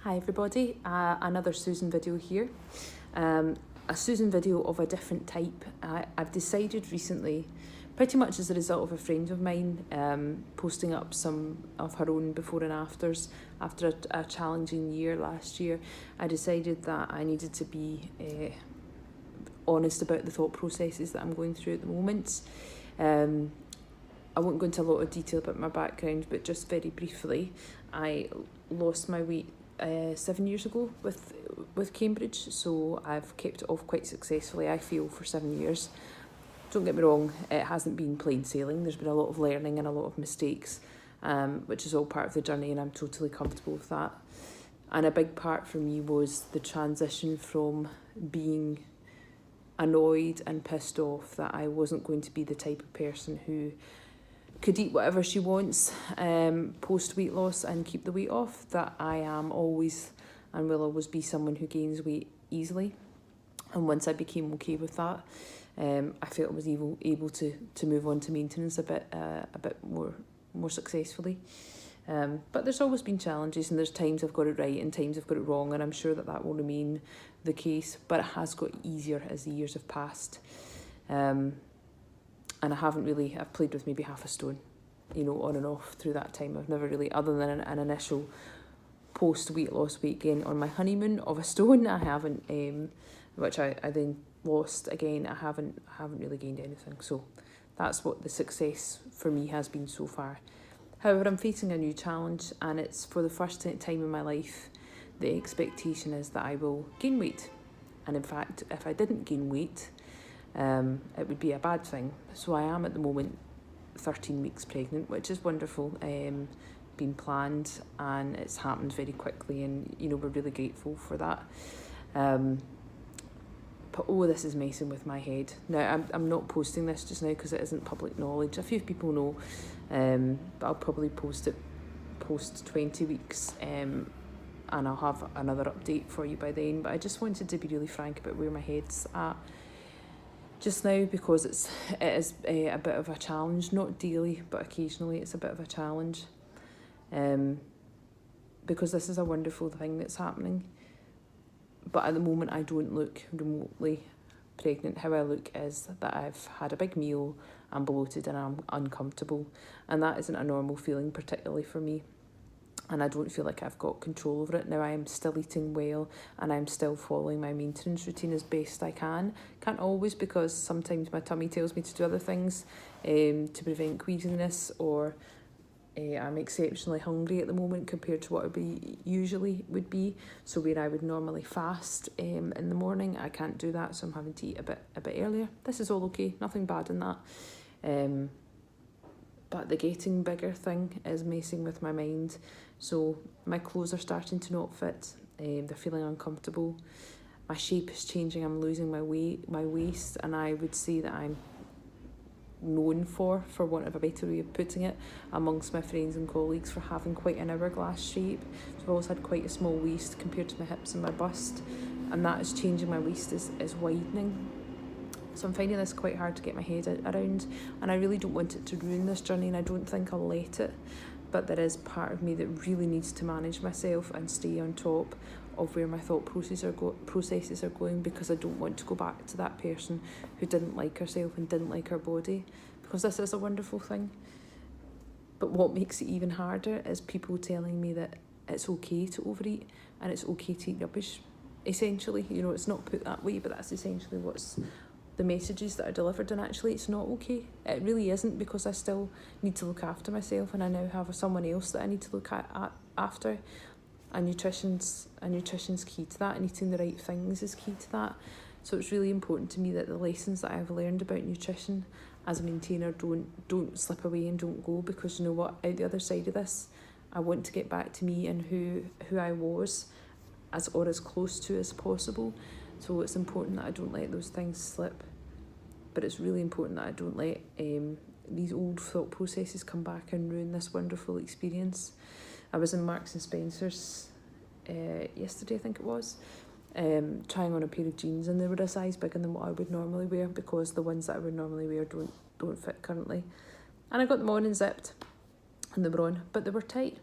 Hi everybody, another Susan video here. A Susan video of a different type. I've decided recently, pretty much as a result of a friend of mine posting up some of her own before and afters after a challenging year last year, I decided that I needed to be honest about the thought processes that I'm going through at the moment. I won't go into a lot of detail about my background, but just very briefly, I lost my weight 7 years ago with Cambridge, so I've kept it off quite successfully, I feel, for 7 years. Don't get me wrong, it hasn't been plain sailing. There's been a lot of learning and a lot of mistakes, which is all part of the journey, and I'm totally comfortable with that. And a big part for me was the transition from being annoyed and pissed off that I wasn't going to be the type of person who could eat whatever she wants post weight loss and keep the weight off, that I am always and will always be someone who gains weight easily. And once I became okay with that, I felt I was able to move on to maintenance a bit more successfully. But there's always been challenges, and there's times I've got it right and times I've got it wrong, and I'm sure that will remain the case, but it has got easier as the years have passed. And I've played with maybe half a stone, on and off through that time. I've never really, other than an initial post-weight loss weight gain on my honeymoon of a stone, I haven't, which I then lost again, I haven't really gained anything. So that's what the success for me has been so far. However, I'm facing a new challenge, and it's for the first time in my life, the expectation is that I will gain weight. And in fact, if I didn't gain weight, it would be a bad thing. So I am at the moment 13 weeks pregnant, which is wonderful, been planned, and it's happened very quickly, and we're really grateful for that. But this is messing with my head. Now I'm not posting this just now because it isn't public knowledge. A few people know, but I'll probably post it post 20 weeks, and I'll have another update for you by then. But I just wanted to be really frank about where my head's at just now, because it is a bit of a challenge, not daily, but occasionally it's a bit of a challenge, because this is a wonderful thing that's happening, but at the moment I don't look remotely pregnant. How I look is that I've had a big meal, I'm bloated and I'm uncomfortable, and that isn't a normal feeling, particularly for me. And I don't feel like I've got control over it. Now, I am still eating well, and I'm still following my maintenance routine as best I can. Can't always, because sometimes my tummy tells me to do other things to prevent queasiness, or I'm exceptionally hungry at the moment compared to what I usually would be. So where I would normally fast in the morning, I can't do that, so I'm having to eat a bit earlier. This is all okay, nothing bad in that. But the getting bigger thing is messing with my mind. So my clothes are starting to not fit. They're feeling uncomfortable. My shape is changing. I'm losing my waist, and I would say that I'm known for want of a better way of putting it, amongst my friends and colleagues, for having quite an hourglass shape. So I've always had quite a small waist compared to my hips and my bust, and that is changing. My waist is widening. So I'm finding this quite hard to get my head around, and I really don't want it to ruin this journey, and I don't think I'll let it. But there is part of me that really needs to manage myself and stay on top of where my thought processes are going, because I don't want to go back to that person who didn't like herself and didn't like her body, because this is a wonderful thing. But what makes it even harder is people telling me that it's okay to overeat and it's okay to eat rubbish. Essentially, it's not put that way, but that's essentially what's the messages that are delivered, and actually it's not okay. It really isn't, because I still need to look after myself, and I now have someone else that I need to look after, and nutrition's key to that, and eating the right things is key to that. So it's really important to me that the lessons that I've learned about nutrition as a maintainer don't slip away and don't go, because you know what, out the other side of this, I want to get back to me and who I was, as close to as possible. So it's important that I don't let those things slip. But it's really important that I don't let these old thought processes come back and ruin this wonderful experience. I was in Marks and Spencer's yesterday, I think it was, trying on a pair of jeans, and they were a size bigger than what I would normally wear, because the ones that I would normally wear don't fit currently. And I got them on and zipped, and they were on, but they were tight.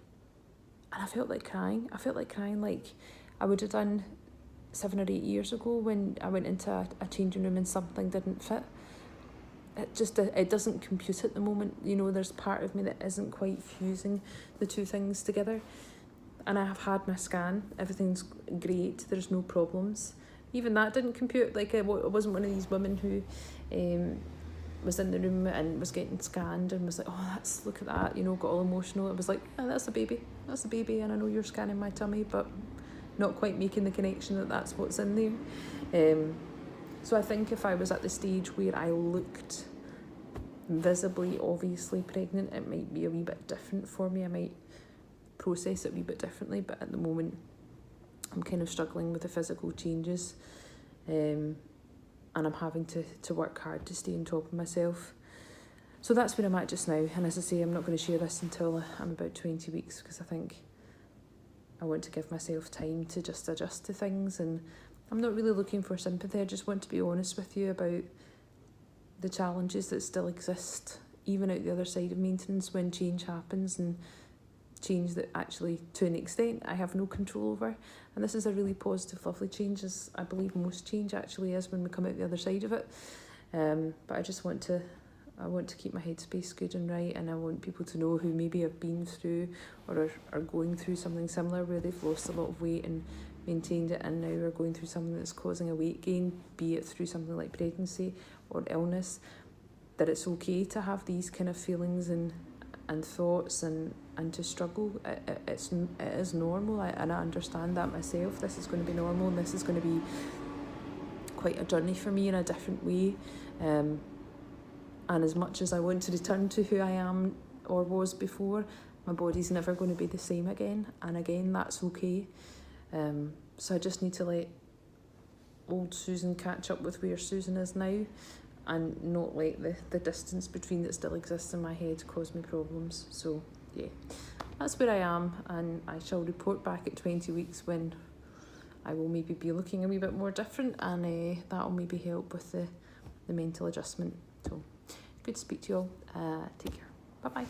And I felt like crying. Like I would have done 7 or 8 years ago when I went into a changing room and something didn't fit. It doesn't compute at the moment. There's part of me that isn't quite fusing the two things together. And I have had my scan. Everything's great. There's no problems. Even that didn't compute. Like, I wasn't one of these women who was in the room and was getting scanned and was like, oh, look at that, got all emotional. It was like, yeah, that's a baby, and I know you're scanning my tummy, but not quite making the connection that that's what's in there. So I think if I was at the stage where I looked visibly, obviously pregnant, it might be a wee bit different for me. I might process it a wee bit differently, but at the moment I'm kind of struggling with the physical changes, and I'm having to work hard to stay on top of myself. So that's where I'm at just now. And as I say, I'm not going to share this until I'm about 20 weeks because I think I want to give myself time to just adjust to things. And I'm not really looking for sympathy. I just want to be honest with you about the challenges that still exist, even out the other side of maintenance, when change happens, and change that actually, to an extent, I have no control over. And this is a really positive, lovely change, as I believe most change actually is when we come out the other side of it. But I want to keep my headspace good and right, and I want people to know who maybe have been through or are going through something similar, where they've lost a lot of weight and maintained it, and now are going through something that's causing a weight gain, be it through something like pregnancy or illness, that it's okay to have these kind of feelings and thoughts and to struggle. It is normal, and I understand that myself. This is going to be normal, and this is going to be quite a journey for me in a different way. And as much as I want to return to who I am or was before, my body's never going to be the same again. And again, that's okay. So I just need to let old Susan catch up with where Susan is now, and not let the distance between that still exists in my head cause me problems. So yeah, that's where I am, and I shall report back at 20 weeks when I will maybe be looking a wee bit more different, and that'll maybe help with the mental adjustment. So good to speak to you all. Take care. Bye bye.